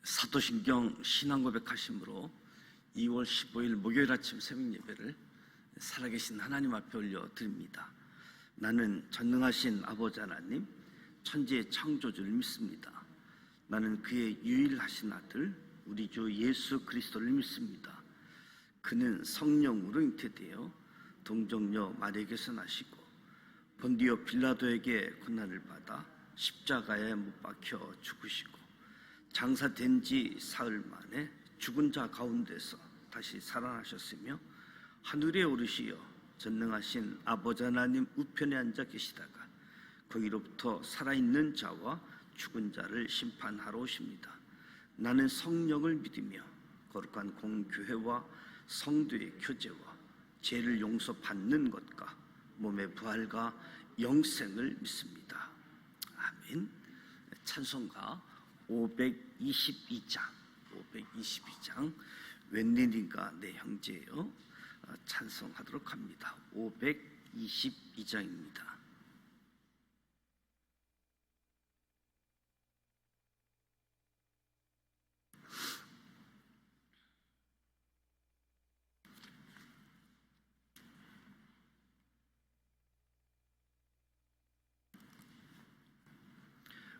사도신경 신앙고백하심으로 2월 15일 목요일 아침 새벽 예배를 살아계신 하나님 앞에 올려드립니다. 나는 전능하신 아버지 하나님, 천지의 창조주를 믿습니다. 나는 그의 유일하신 아들 우리 주 예수 그리스도를 믿습니다. 그는 성령으로 잉태되어 동정녀 마리아에게서 나시고 본디오 빌라도에게 고난을 받아 십자가에 못 박혀 죽으시고 장사된 지 사흘 만에 죽은 자 가운데서 다시 살아나셨으며 하늘에 오르시어 전능하신 아버지 하나님 우편에 앉아 계시다가 거기로부터 살아있는 자와 죽은 자를 심판하러 오십니다. 나는 성령을 믿으며 거룩한 공교회와 성도의 교제와 죄를 용서받는 것과 몸의 부활과 영생을 믿습니다. 아멘. 찬송가 522장 웬일인가 내 형제여 찬송하도록 합니다. 522장입니다.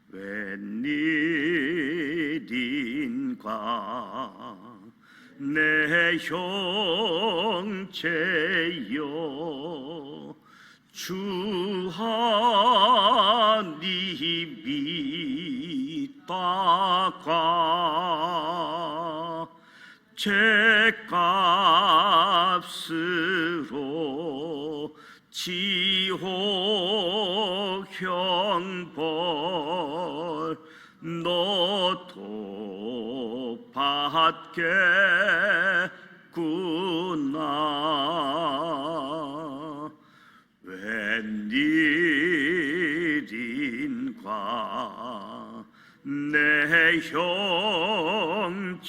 웬일인가 내 형제여 주 하나님 믿다가 죄값으로 지옥 형벌 너도 받겠구나. 웬일인가 내 형제여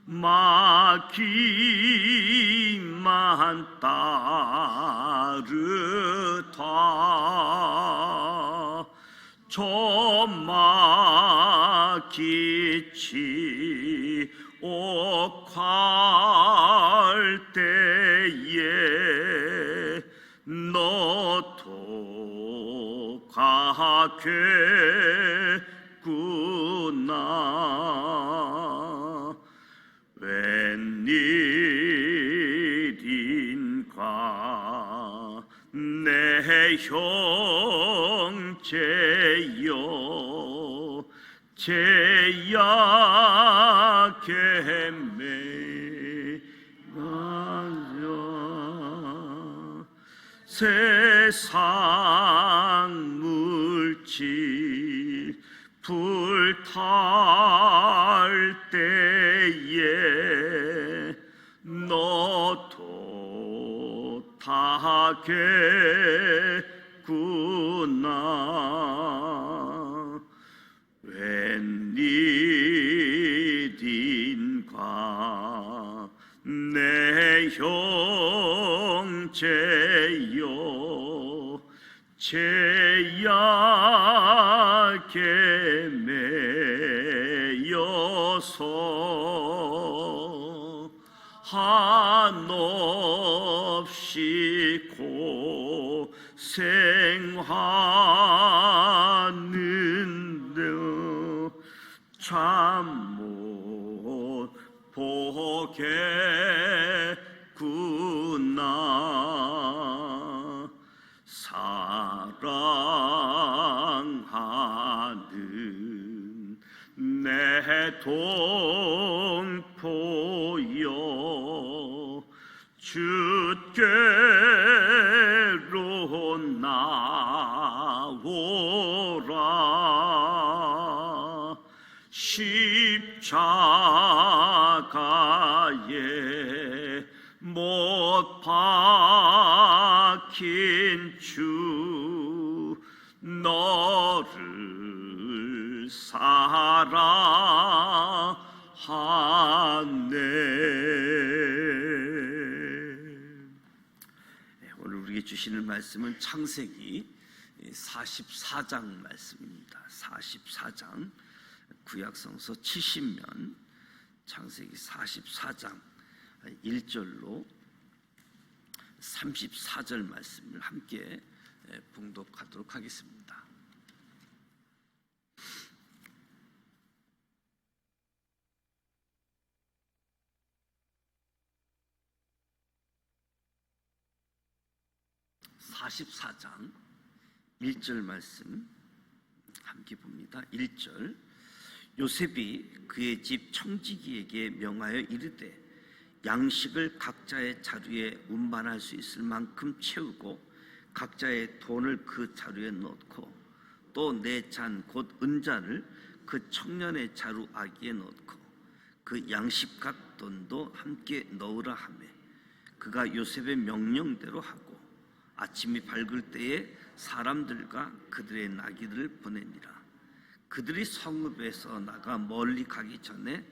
마귀만 따르다 저 마귀치 옥할 때에 너도 가겠구나. 웬일인가 내 형제여 죄악에 매가려 세상 물질 불탈 때에 너도 타겠구나. 웬일인가 내 형제여 죄악에 매여서 한없이 고생하는데 참 못 보겠구나. 사랑하는 내 동포여 주께로 나오라. 십자가에 못 박힌 주 너를 사랑하네. 오늘 우리에게 주시는 말씀은 창세기 44장 말씀입니다. 44장 구약성서 70면 창세기 44장 1절로 34절 말씀을 함께 봉독하도록 하겠습니다. (44장) 1절 말씀 함께 봅니다. 1절 요셉이 그의 집 청지기에게 명하여 이르되 양식을 각자의 자루에 운반할 수 있을 만큼 채우고 각자의 돈을 그 자루에 넣고 또 내 잔 곧 은잔을 그 청년의 자루 아기에 넣고 그 양식값 돈도 함께 넣으라 하매 그가 요셉의 명령대로 하고 아침이 밝을 때에 사람들과 그들의 나귀들을 보내니라. 그들이 성읍에서 나가 멀리 가기 전에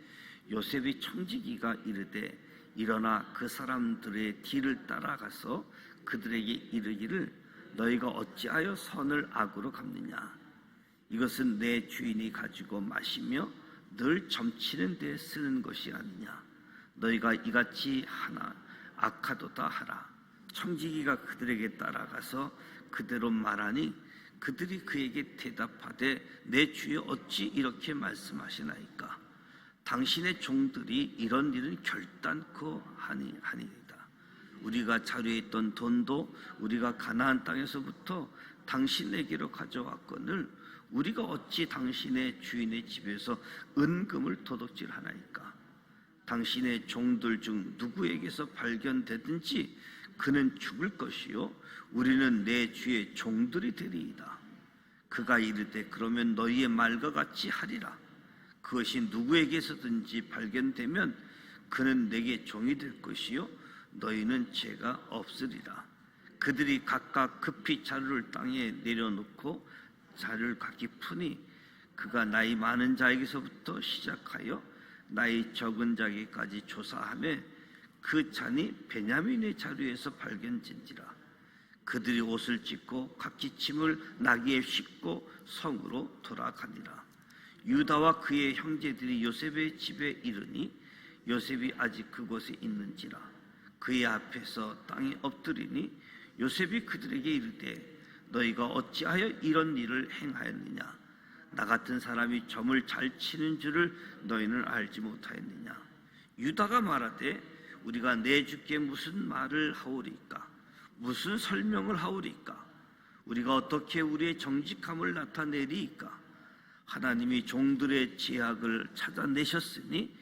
요셉이 청지기가 이르되 일어나 그 사람들의 뒤를 따라가서 그들에게 이르기를 너희가 어찌하여 선을 악으로 갚느냐. 이것은 내 주인이 가지고 마시며 늘 점치는 데 쓰는 것이 아니냐. 너희가 이같이 하나 악하도다 하라. 청지기가 그들에게 따라가서 그대로 말하니 그들이 그에게 대답하되 내 주여 어찌 이렇게 말씀하시나이까. 당신의 종들이 이런 일은 결단코 하니이다. 우리가 자루에 있던 돈도 우리가 가나안 땅에서부터 당신에게로 가져왔거늘 우리가 어찌 당신의 주인의 집에서 은금을 도둑질하나이까. 당신의 종들 중 누구에게서 발견되든지 그는 죽을 것이요 우리는 내 주의 종들이 되리이다. 그가 이르되 그러면 너희의 말과 같이 하리라. 그것이 누구에게서든지 발견되면 그는 내게 종이 될 것이요 너희는 죄가 없으리라. 그들이 각각 급히 자루를 땅에 내려놓고 자루를 각기 푸니 그가 나이 많은 자에게서부터 시작하여 나이 적은 자에게까지 조사하며 그 잔이 베냐민의 자루에서 발견된지라. 그들이 옷을 찢고 각기 침을 나귀에 싣고 성으로 돌아가니라. 유다와 그의 형제들이 요셉의 집에 이르니 요셉이 아직 그곳에 있는지라. 그의 앞에서 땅에 엎드리니 요셉이 그들에게 이르되 너희가 어찌하여 이런 일을 행하였느냐. 나 같은 사람이 점을 잘 치는 줄을 너희는 알지 못하였느냐. 유다가 말하되 우리가 내 주께 무슨 말을 하오리까? 무슨 설명을 하오리까? 우리가 어떻게 우리의 정직함을 나타내리이까? 하나님이 종들의 죄악을 찾아내셨으니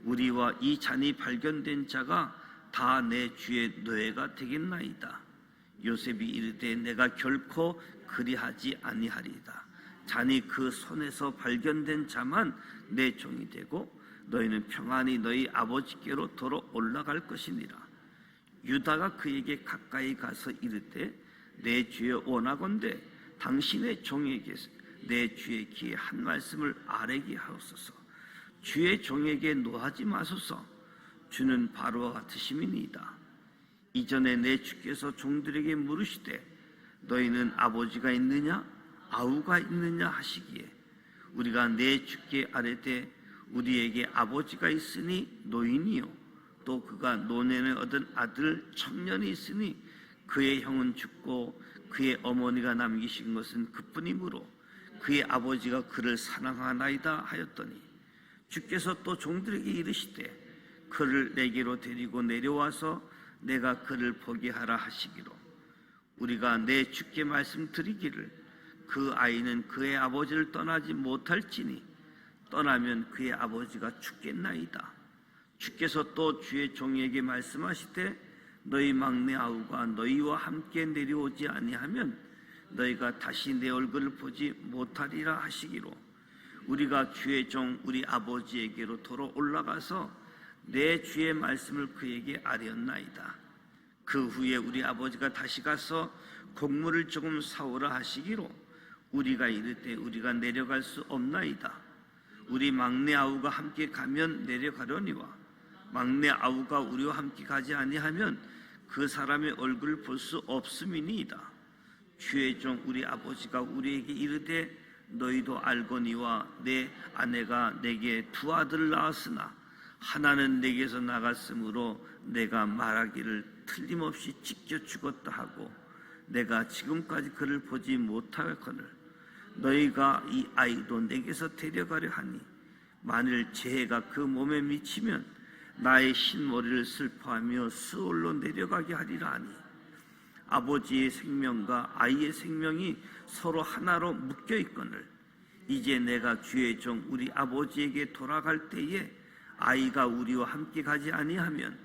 우리와 이 잔이 발견된 자가 다 내 주의 노예가 되겠나이다. 요셉이 이르되 내가 결코 그리하지 아니하리이다. 잔이 그 손에서 발견된 자만 내 종이 되고 너희는 평안히 너희 아버지께로 돌아 올라갈 것이니라. 유다가 그에게 가까이 가서 이르되 내 주여 원하건대 당신의 종에게 내 주의 귀에 한 말씀을 아뢰게 하옵소서. 주의 종에게 노하지 마소서. 주는 바로와 같으심이니이다. 이전에 내 주께서 종들에게 물으시되 너희는 아버지가 있느냐 아우가 있느냐 하시기에 우리가 내 주께 아뢰되 우리에게 아버지가 있으니 노인이요 또 그가 노년에 얻은 아들 청년이 있으니 그의 형은 죽고 그의 어머니가 남기신 것은 그뿐이므로 그의 아버지가 그를 사랑하나이다 하였더니 주께서 또 종들에게 이르시되 그를 내게로 데리고 내려와서 내가 그를 보게 하라 하시기로 우리가 내 주께 말씀드리기를 그 아이는 그의 아버지를 떠나지 못할지니 떠나면 그의 아버지가 죽겠나이다. 주께서 또 주의 종에게 말씀하시되 너희 막내 아우가 너희와 함께 내려오지 아니하면 너희가 다시 내 얼굴을 보지 못하리라 하시기로 우리가 주의 종 우리 아버지에게로 돌아 올라가서 내 주의 말씀을 그에게 아뢰었나이다. 그 후에 우리 아버지가 다시 가서 곡물을 조금 사오라 하시기로 우리가 이르되 우리가 내려갈 수 없나이다. 우리 막내 아우가 함께 가면 내려가려니와 막내 아우가 우리와 함께 가지 아니하면 그 사람의 얼굴을 볼 수 없음이니이다. 주의 종 우리 아버지가 우리에게 이르되 너희도 알거니와 내 아내가 내게 두 아들을 낳았으나 하나는 내게서 나갔으므로 내가 말하기를 틀림없이 찢겨 죽었다 하고 내가 지금까지 그를 보지 못하거늘 너희가 이 아이도 내게서 데려가려 하니 만일 재해가 그 몸에 미치면 나의 흰머리를 슬퍼하며 수올로 내려가게 하리라 하니 아버지의 생명과 아이의 생명이 서로 하나로 묶여 있거늘 이제 내가 주의 종 우리 아버지에게 돌아갈 때에 아이가 우리와 함께 가지 아니하면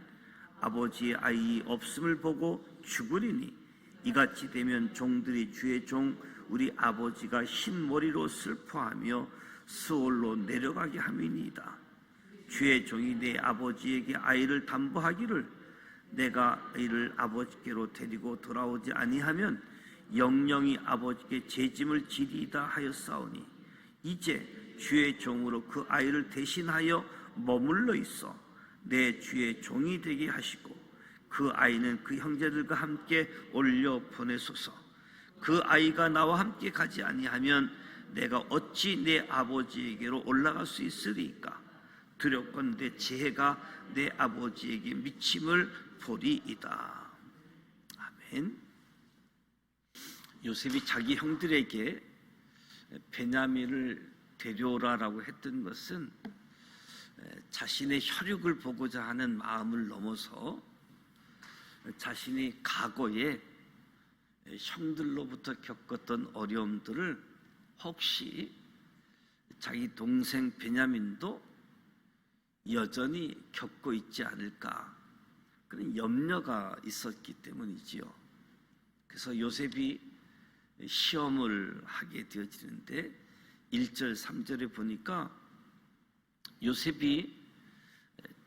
아버지의 아이 없음을 보고 죽으리니 이같이 되면 종들이 주의 종 우리 아버지가 흰머리로 슬퍼하며 수올로 내려가게 함이니이다. 주의 종이 내 아버지에게 아이를 담보하기를 내가 이를 아버지께로 데리고 돌아오지 아니하면 영영이 아버지께 죄짐을 지리이다 하였사오니 이제 주의 종으로 그 아이를 대신하여 머물러 있어 내 주의 종이 되게 하시고 그 아이는 그 형제들과 함께 올려 보내소서. 그 아이가 나와 함께 가지 아니하면 내가 어찌 내 아버지에게로 올라갈 수 있으리까? 두렵건대 재해가 내 아버지에게 미침을 보리이다. 아멘. 요셉이 자기 형들에게 베냐민을 데려오라라고 했던 것은 자신의 혈육을 보고자 하는 마음을 넘어서 자신이 과거에 형들로부터 겪었던 어려움들을 혹시 자기 동생 베냐민도 여전히 겪고 있지 않을까 그런 염려가 있었기 때문이지요. 그래서 요셉이 시험을 하게 되어지는데 1절 3절에 보니까 요셉이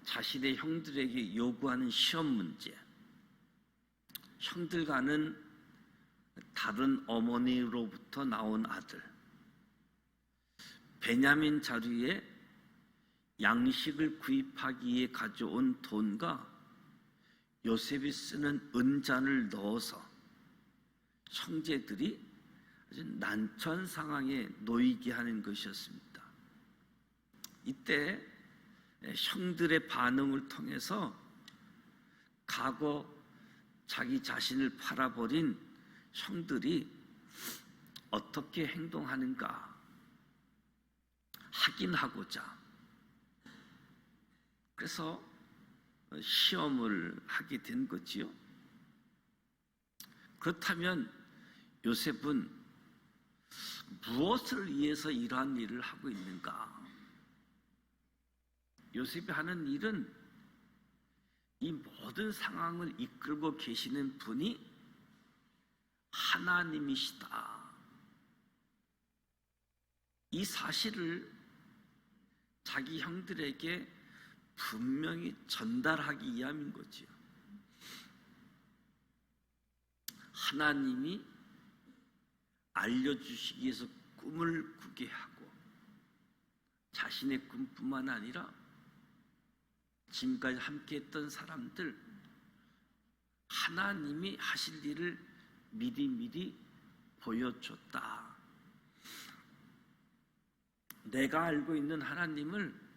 자신의 형들에게 요구하는 시험 문제, 형들과는 다른 어머니로부터 나온 아들, 베냐민 자루에 양식을 구입하기 위해 가져온 돈과 요셉이 쓰는 은잔을 넣어서 형제들이 아주 난처한 상황에 놓이게 하는 것이었습니다. 이때 형들의 반응을 통해서 과거 자기 자신을 팔아버린 형들이 어떻게 행동하는가 확인하고자 그래서 시험을 하게 된 거지요. 그렇다면 요셉은 무엇을 위해서 이러한 일을 하고 있는가? 요셉이 하는 일은 이 모든 상황을 이끌고 계시는 분이 하나님이시다. 이 사실을 자기 형들에게 분명히 전달하기 위함인 거지요. 하나님이 알려주시기 위해서 꿈을 꾸게 하고 자신의 꿈뿐만 아니라 지금까지 함께했던 사람들 하나님이 하실 일을 미리 보여줬다. 내가 알고 있는 하나님을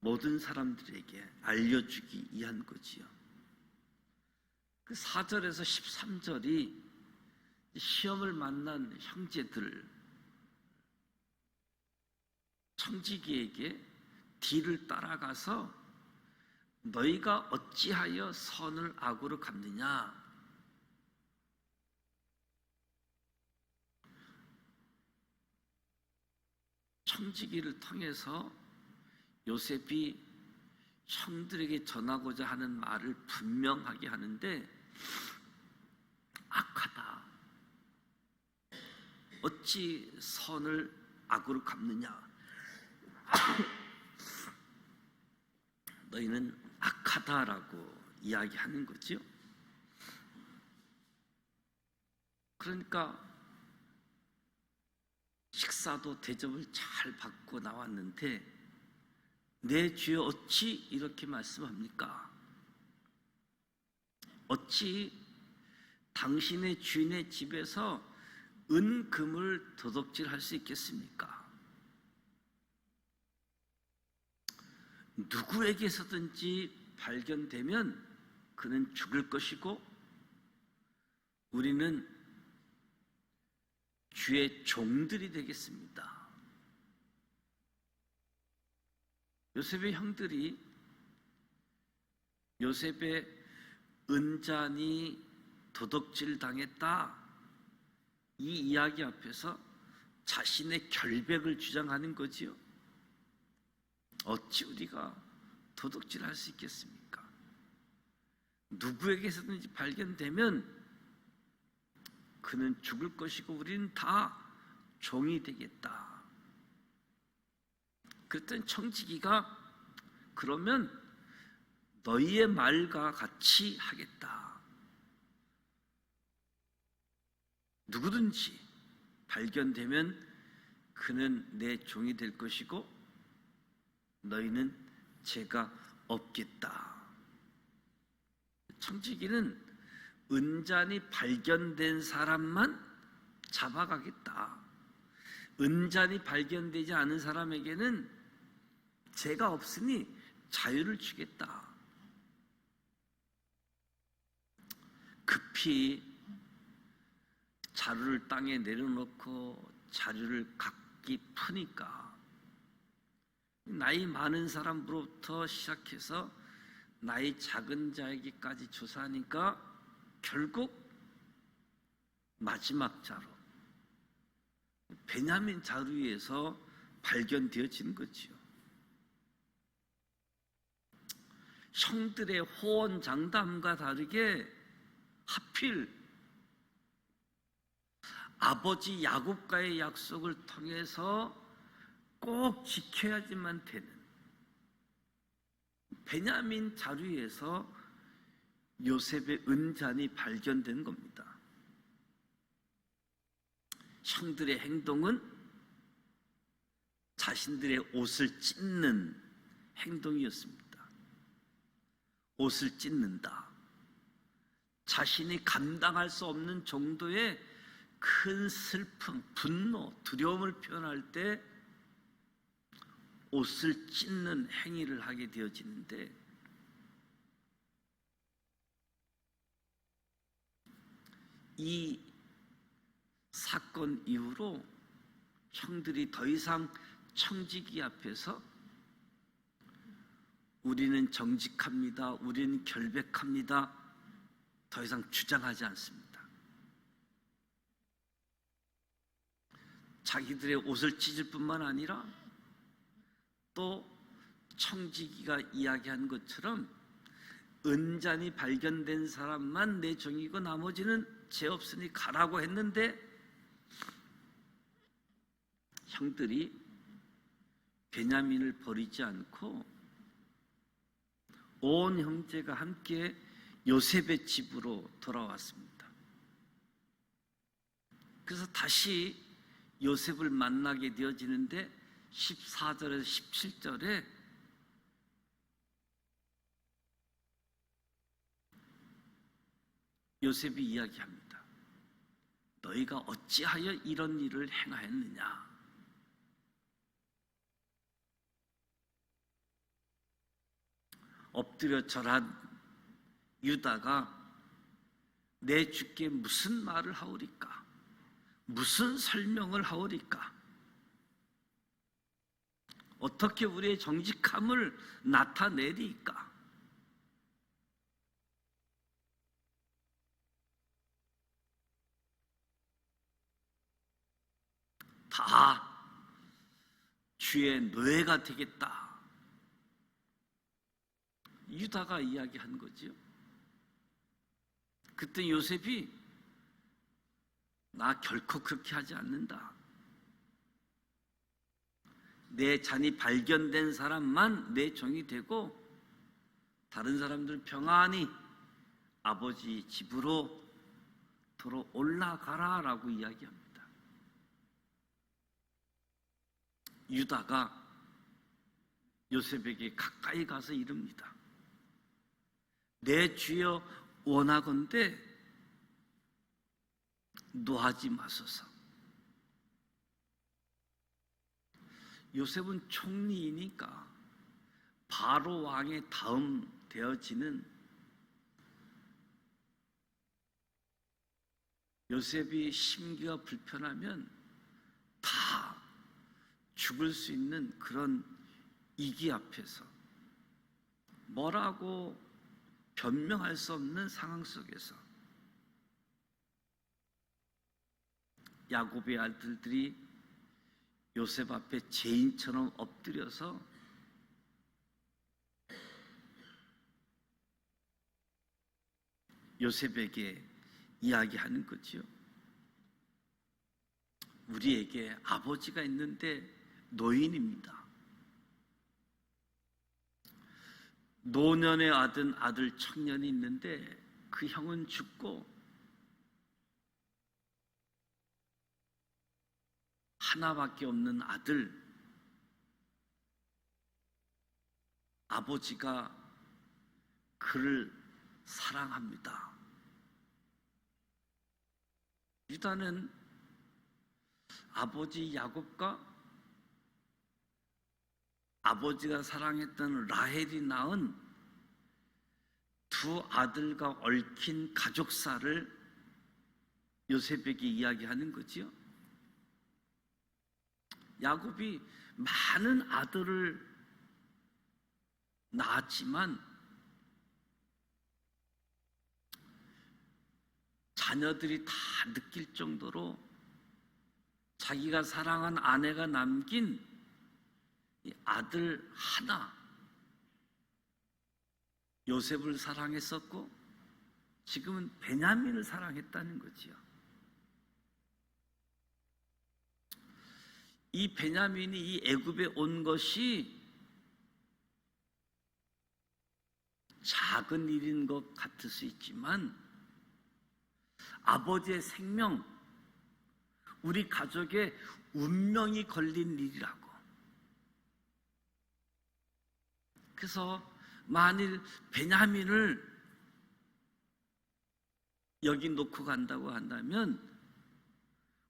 모든 사람들에게 알려주기 위한 거지요. 그 4절에서 13절이 시험을 만난 형제들 청지기에게 뒤를 따라가서 너희가 어찌하여 선을 악으로 갚느냐? 청지기를 통해서 요셉이 형들에게 전하고자 하는 말을 분명하게 하는데 악하다. 어찌 선을 악으로 갚느냐? 너희는 악하다라고 이야기하는 거죠. 그러니까 식사도 대접을 잘 받고 나왔는데 내 주여 어찌 이렇게 말씀합니까? 어찌 당신의 주인의 집에서 은금을 도둑질할 수 있겠습니까? 누구에게서든지 발견되면 그는 죽을 것이고 우리는 주의 종들이 되겠습니다. 요셉의 형들이 요셉의 은잔이 도둑질 당했다 이 이야기 앞에서 자신의 결백을 주장하는 거지요. 어찌 우리가 도둑질할 수 있겠습니까? 누구에게서든지 발견되면 그는 죽을 것이고 우리는 다 종이 되겠다. 그랬더니 청지기가 그러면 너희의 말과 같이 하겠다. 누구든지 발견되면 그는 내 종이 될 것이고 너희는 죄가 없겠다. 청지기는 은잔이 발견된 사람만 잡아가겠다. 은잔이 발견되지 않은 사람에게는 죄가 없으니 자유를 주겠다. 급히 자루를 땅에 내려놓고 자루를 각기 푸니까 나이 많은 사람으로부터 시작해서 나이 작은 자에게까지 조사하니까 결국 마지막 자루 베냐민 자루에서 발견되어진 거지요. 형들의 호언장담과 다르게 하필 아버지 야곱과의 약속을 통해서 꼭 지켜야지만 되는 베냐민 자루에서 요셉의 은잔이 발견된 겁니다. 형들의 행동은 자신들의 옷을 찢는 행동이었습니다. 옷을 찢는다. 자신이 감당할 수 없는 정도의 큰 슬픔, 분노, 두려움을 표현할 때 옷을 찢는 행위를 하게 되어지는데 이 사건 이후로 형들이 더 이상 청지기 앞에서 우리는 정직합니다. 우리는 결백합니다. 더 이상 주장하지 않습니다. 자기들의 옷을 찢을 뿐만 아니라 또 청지기가 이야기한 것처럼 은잔이 발견된 사람만 내 종이고 나머지는 죄 없으니 가라고 했는데 형들이 베냐민을 버리지 않고 온 형제가 함께 요셉의 집으로 돌아왔습니다. 그래서 다시 요셉을 만나게 되어지는데 14절에서 17절에 요셉이 이야기합니다. 너희가 어찌하여 이런 일을 행하였느냐? 엎드려 절한 유다가 내 주께 무슨 말을 하오리까? 무슨 설명을 하오리까? 어떻게 우리의 정직함을 나타내리까? 다 주의 노예가 되겠다. 유다가 이야기한 거지요. 그때 요셉이 나 결코 그렇게 하지 않는다. 내 잔이 발견된 사람만 내 종이 되고 다른 사람들은 평안히 아버지 집으로 도로 올라가라 라고 이야기합니다. 유다가 요셉에게 가까이 가서 이릅니다. 내 주여 원하건대 노하지 마소서. 요셉은 총리이니까 바로 왕의 다음 되어지는 요셉이 심기가 불편하면 다 죽을 수 있는 그런 위기 앞에서 뭐라고 변명할 수 없는 상황 속에서 야곱의 아들들이 요셉 앞에 죄인처럼 엎드려서 요셉에게 이야기하는 거지요. 우리에게 아버지가 있는데 노인입니다. 노년에 얻은 아들 청년이 있는데 그 형은 죽고 하나밖에 없는 아들, 아버지가 그를 사랑합니다. 유다는 아버지 야곱과 아버지가 사랑했던 라헬이 낳은 두 아들과 얽힌 가족사를 요셉에게 이야기하는 거지요. 야곱이 많은 아들을 낳았지만 자녀들이 다 느낄 정도로 자기가 사랑한 아내가 남긴 이 아들 하나 요셉을 사랑했었고 지금은 베냐민을 사랑했다는 거지요. 이 베냐민이 이 애굽에 온 것이 작은 일인 것 같을 수 있지만 아버지의 생명, 우리 가족의 운명이 걸린 일이라고. 그래서 만일 베냐민을 여기 놓고 간다고 한다면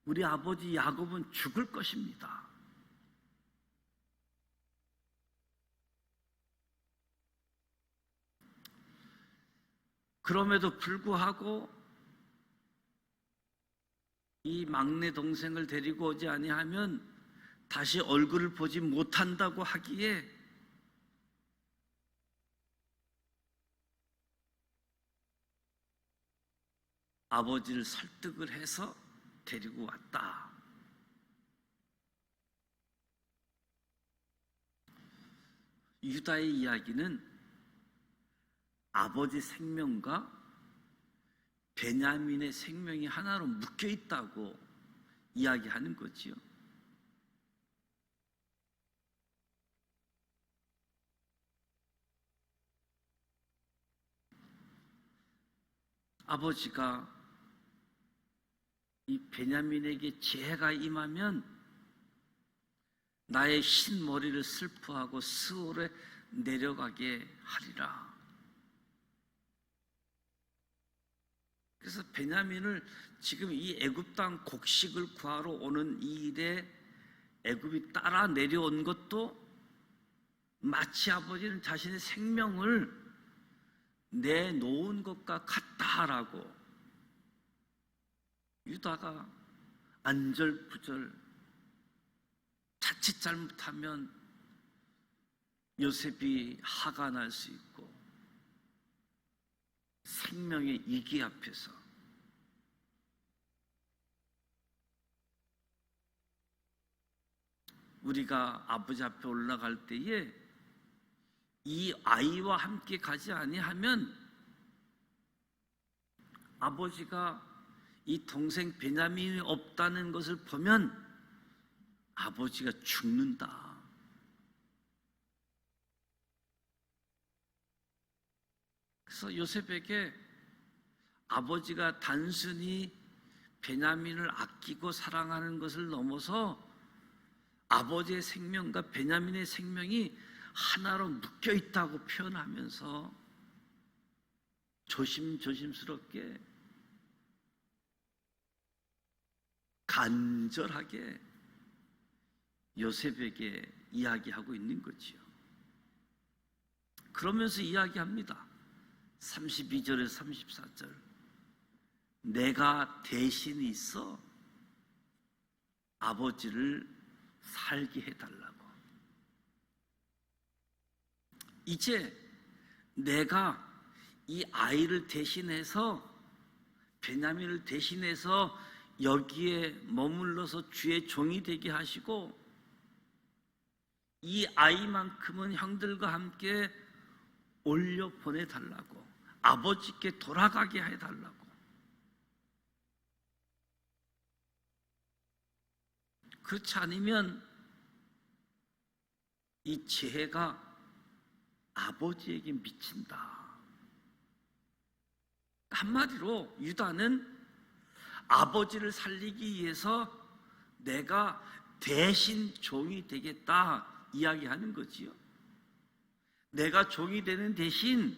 우리 아버지 야곱은 죽을 것입니다. 그럼에도 불구하고 이 막내 동생을 데리고 오지 아니하면 다시 얼굴을 보지 못한다고 하기에 아버지를 설득을 해서 데리고 왔다. 유다의 이야기는 아버지 생명과 베냐민의 생명이 하나로 묶여 있다고 이야기하는 거지요. 아버지가 이 베냐민에게 재해가 임하면 나의 흰 머리를 슬퍼하고 스올에 내려가게 하리라. 그래서 베냐민을 지금 이 애굽 땅 곡식을 구하러 오는 이 일에 애굽이 따라 내려온 것도 마치 아버지는 자신의 생명을 내놓은 것과 같다라고 유다가 안절부절 자칫 잘못하면 요셉이 화가 날 수 있고 생명의 위기 앞에서 우리가 아버지 앞에 올라갈 때에 이 아이와 함께 가지 아니하면 아버지가 이 동생 베냐민이 없다는 것을 보면 아버지가 죽는다. 그래서 요셉에게 아버지가 단순히 베냐민을 아끼고 사랑하는 것을 넘어서 아버지의 생명과 베냐민의 생명이 하나로 묶여 있다고 표현하면서 조심스럽게 간절하게 요셉에게 이야기하고 있는 거지요. 그러면서 이야기합니다. 32절에서 34절. 내가 대신 있어 아버지를 살게 해달라고. 이제 내가 이 아이를 대신해서, 베냐민을 대신해서 여기에 머물러서 주의 종이 되게 하시고, 이 아이만큼은 형들과 함께 올려 보내달라고, 아버지께 돌아가게 해달라고. 그렇지 않으면 이 재해가 아버지에게 미친다. 한마디로 유다는 아버지를 살리기 위해서 내가 대신 종이 되겠다 이야기하는 거지요. 내가 종이 되는 대신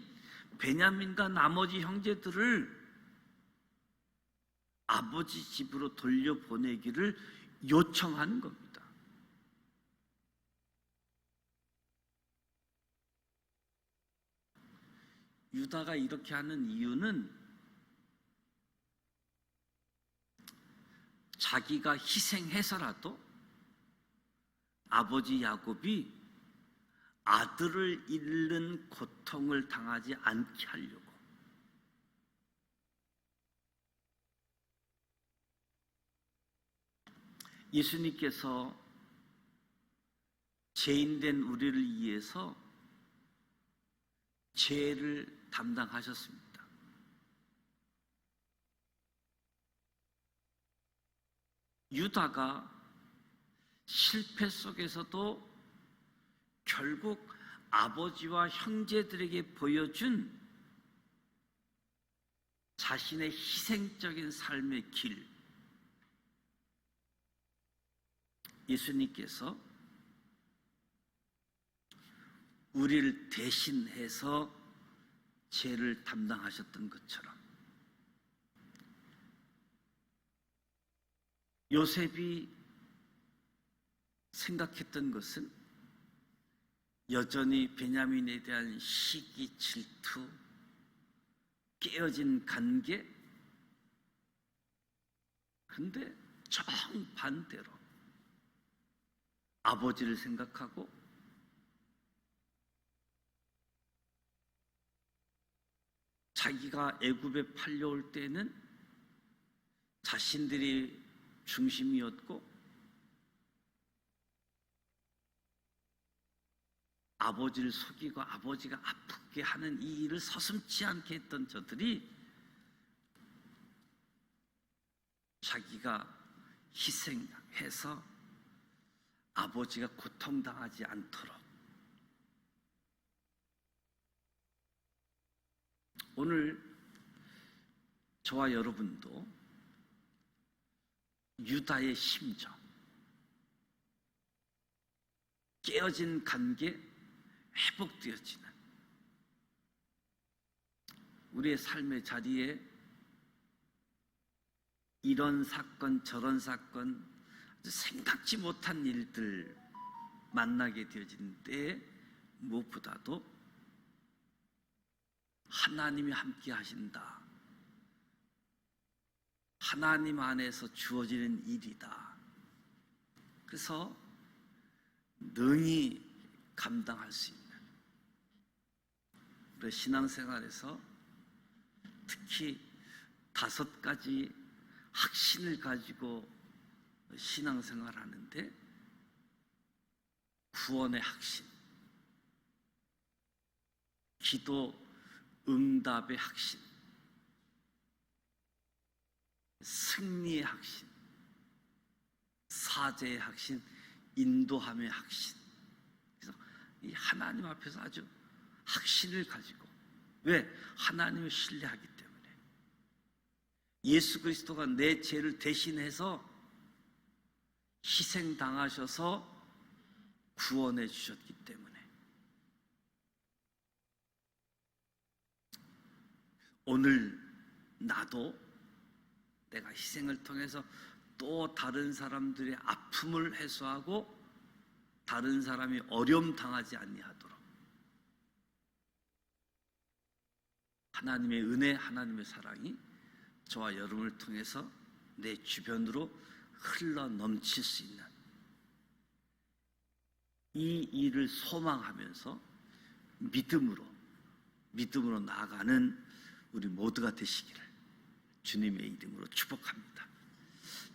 베냐민과 나머지 형제들을 아버지 집으로 돌려보내기를 요청하는 겁니다. 유다가 이렇게 하는 이유는 자기가 희생해서라도 아버지 야곱이 아들을 잃는 고통을 당하지 않게 하려고. 예수님께서 죄인된 우리를 위해서 죄를 담당하셨습니다. 유다가 실패 속에서도 결국 아버지와 형제들에게 보여준 자신의 희생적인 삶의 길, 예수님께서 우리를 대신해서 죄를 담당하셨던 것처럼 요셉이 생각했던 것은 여전히 베냐민에 대한 시기, 질투, 깨어진 관계. 근데 정반대로 아버지를 생각하고 자기가 애굽에 팔려올 때는 자신들이 중심이었고 아버지를 속이고 아버지가 아프게 하는 이 일을 서슴지 않게 했던 저들이 자기가 희생해서 아버지가 고통당하지 않도록. 오늘 저와 여러분도 유다의 심정, 깨어진 관계 회복되어지는 우리의 삶의 자리에 이런 사건 저런 사건 생각지 못한 일들 만나게 되어지는 때에 무엇보다도 하나님이 함께 하신다, 하나님 안에서 주어지는 일이다. 그래서 능히 감당할 수 있는 우리 신앙생활에서 특히 5가지 확신을 가지고 신앙생활하는데 구원의 확신, 기도 응답의 확신, 승리의 확신, 사죄의 확신, 인도함의 확신. 그래서 이 하나님 앞에서 아주 확신을 가지고, 왜? 하나님을 신뢰하기 때문에. 예수 그리스도가 내 죄를 대신해서 희생당하셔서 구원해 주셨기 때문에. 오늘 나도 내가 희생을 통해서 또 다른 사람들의 아픔을 해소하고 다른 사람이 어려움 당하지 아니하도록 하나님의 은혜, 하나님의 사랑이 저와 여러분을 통해서 내 주변으로 흘러 넘칠 수 있는 이 일을 소망하면서 믿음으로 나아가는 우리 모두가 되시기를 주님의 이름으로 축복합니다.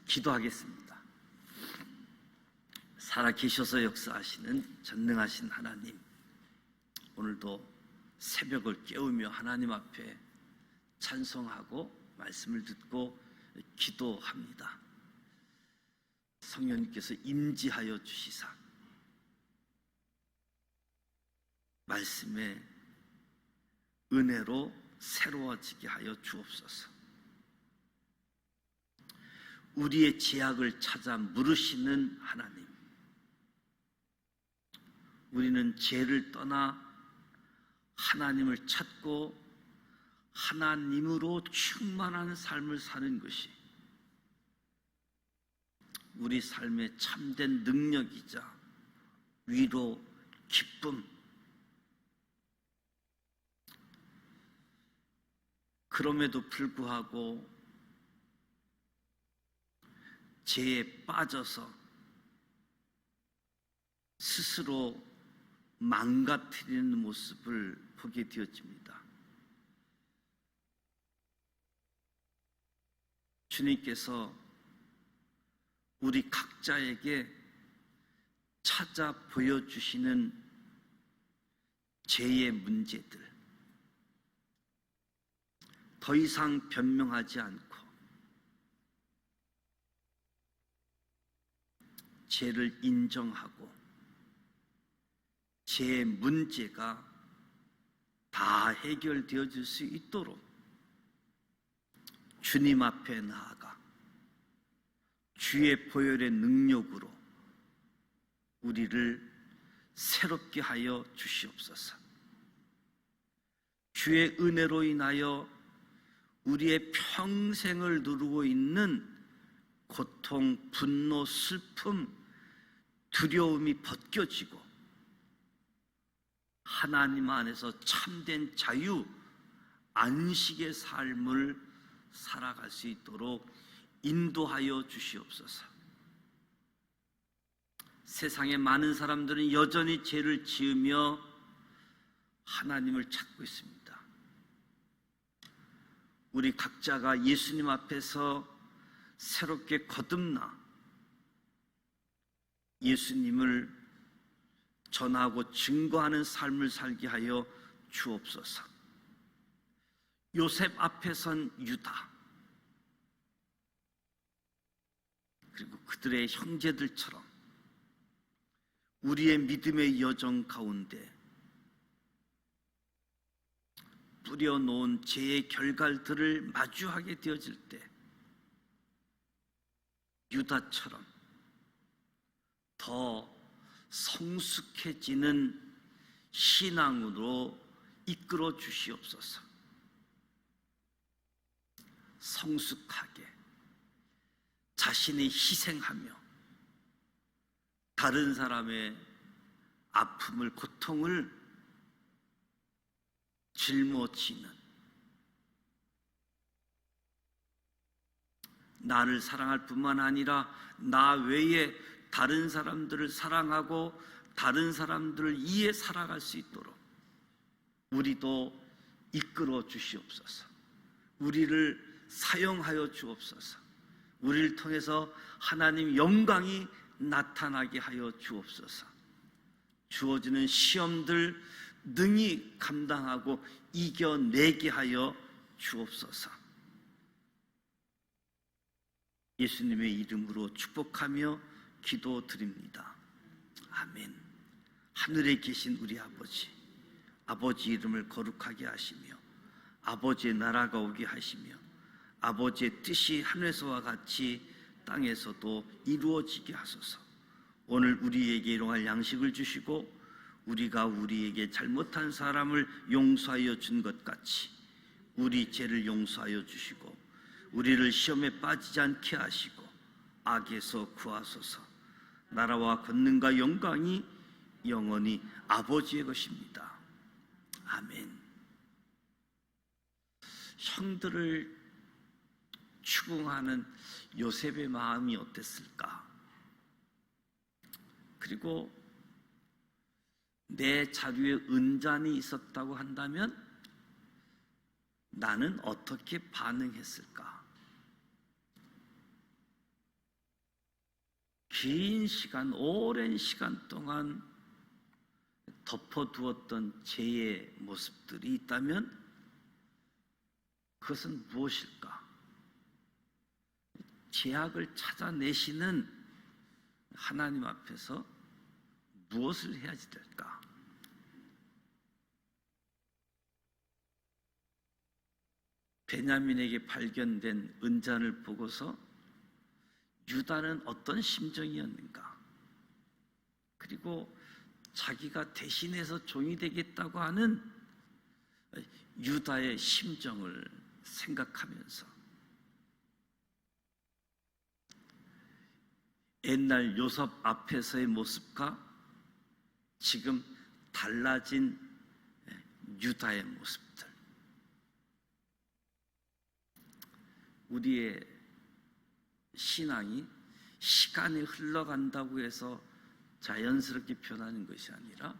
기도하겠습니다. 살아계셔서 역사하시는 전능하신 하나님, 오늘도 새벽을 깨우며 하나님 앞에 찬송하고 말씀을 듣고 기도합니다. 성령님께서 임재하여 주시사 말씀의 은혜로 새로워지게 하여 주옵소서. 우리의 죄악을 찾아 물으시는 하나님, 우리는 죄를 떠나 하나님을 찾고 하나님으로 충만한 삶을 사는 것이 우리 삶의 참된 능력이자 위로, 기쁨, 그럼에도 불구하고 죄에 빠져서 스스로 망가뜨리는 모습을 보게 되어집니다. 주님께서 우리 각자에게 찾아 보여주시는 죄의 문제들, 더 이상 변명하지 않고 죄를 인정하고 죄의 문제가 다 해결되어질 수 있도록 주님 앞에 나아가 주의 보혈의 능력으로 우리를 새롭게 하여 주시옵소서. 주의 은혜로 인하여 우리의 평생을 누르고 있는 고통, 분노, 슬픔, 두려움이 벗겨지고 하나님 안에서 참된 자유, 안식의 삶을 살아갈 수 있도록 인도하여 주시옵소서. 세상에 많은 사람들은 여전히 죄를 지으며 하나님을 찾고 있습니다. 우리 각자가 예수님 앞에서 새롭게 거듭나 예수님을 전하고 증거하는 삶을 살게 하여 주옵소서. 요셉 앞에 선 유다, 그리고 그들의 형제들처럼 우리의 믿음의 여정 가운데 뿌려놓은 죄의 결갈들을 마주하게 되어질 때 유다처럼 더 성숙해지는 신앙으로 이끌어 주시옵소서. 성숙하게 자신이 희생하며 다른 사람의 아픔을, 고통을 짊어지는, 나를 사랑할 뿐만 아니라 나 외에 다른 사람들을 사랑하고 다른 사람들을 이해 살아갈 수 있도록 우리도 이끌어 주시옵소서. 우리를 사용하여 주옵소서. 우리를 통해서 하나님 영광이 나타나게 하여 주옵소서. 주어지는 시험들 능히 감당하고 이겨내게 하여 주옵소서. 예수님의 이름으로 축복하며 기도드립니다. 아멘. 하늘에 계신 우리 아버지, 아버지 이름을 거룩하게 하시며 아버지의 나라가 오게 하시며 아버지의 뜻이 하늘에서와 같이 땅에서도 이루어지게 하소서. 오늘 우리에게 일용할 양식을 주시고 우리가 우리에게 잘못한 사람을 용서하여 준 것 같이 우리 죄를 용서하여 주시고 우리를 시험에 빠지지 않게 하시고 악에서 구하소서. 나라와 권능과 영광이 영원히 아버지의 것입니다. 아멘. 형들을 추궁하는 요셉의 마음이 어땠을까? 그리고 내 자루에 은잔이 있었다고 한다면 나는 어떻게 반응했을까? 긴 시간, 오랜 시간 동안 덮어두었던 죄의 모습들이 있다면 그것은 무엇일까? 죄악을 찾아내시는 하나님 앞에서 무엇을 해야 될까? 베냐민에게 발견된 은잔을 보고서 유다는 어떤 심정이었는가? 그리고 자기가 대신해서 종이 되겠다고 하는 유다의 심정을 생각하면서 옛날 요셉 앞에서의 모습과 지금 달라진 유다의 모습들, 우리의 신앙이 시간이 흘러간다고 해서 자연스럽게 변하는 것이 아니라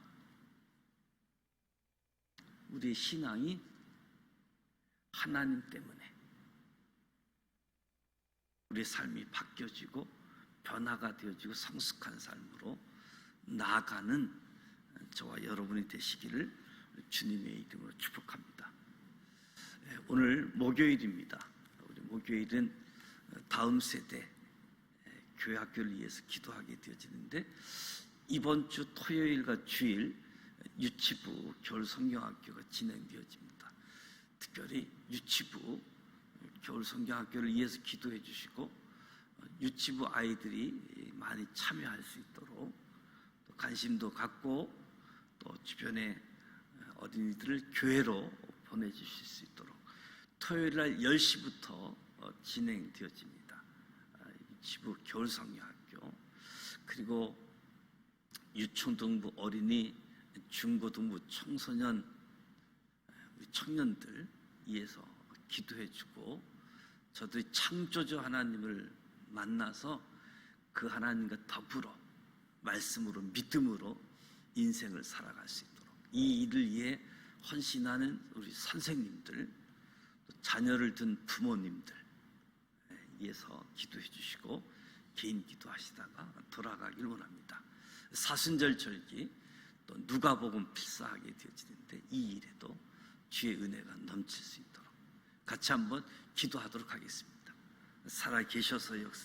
우리의 신앙이 하나님 때문에 우리의 삶이 바뀌어지고 변화가 되어지고 성숙한 삶으로 나아가는 저와 여러분이 되시기를 주님의 이름으로 축복합니다. 오늘 목요일입니다. 우리 목요일은 다음 세대 교회 학교를 위해서 기도하게 되어지는데, 이번 주 토요일과 주일 유치부 겨울 성경학교가 진행되어집니다. 특별히 유치부 겨울 성경학교를 위해서 기도해 주시고 유치부 아이들이 많이 참여할 수 있도록 또 관심도 갖고 또 주변의 어린이들을 교회로 보내주실 수 있도록 토요일 날 10시부터 진행되어집니다. 유치부 겨울 성경학교, 그리고 유초등부 어린이, 중고등부 청소년, 우리 청년들 위해서 기도해주고 저들이 창조주 하나님을 만나서 그 하나님과 더불어 말씀으로 믿음으로 인생을 살아갈 수 있도록 이 일을 위해 헌신하는 우리 선생님들, 또 자녀를 둔 부모님들 위해서 기도해 주시고 개인 기도하시다가 돌아가길 원합니다. 사순절 절기 또 누가복음 필사하게 되어지는데 이 일에도 주의 은혜가 넘칠 수 있도록 같이 한번 기도하도록 하겠습니다. 살아 계셔서 역사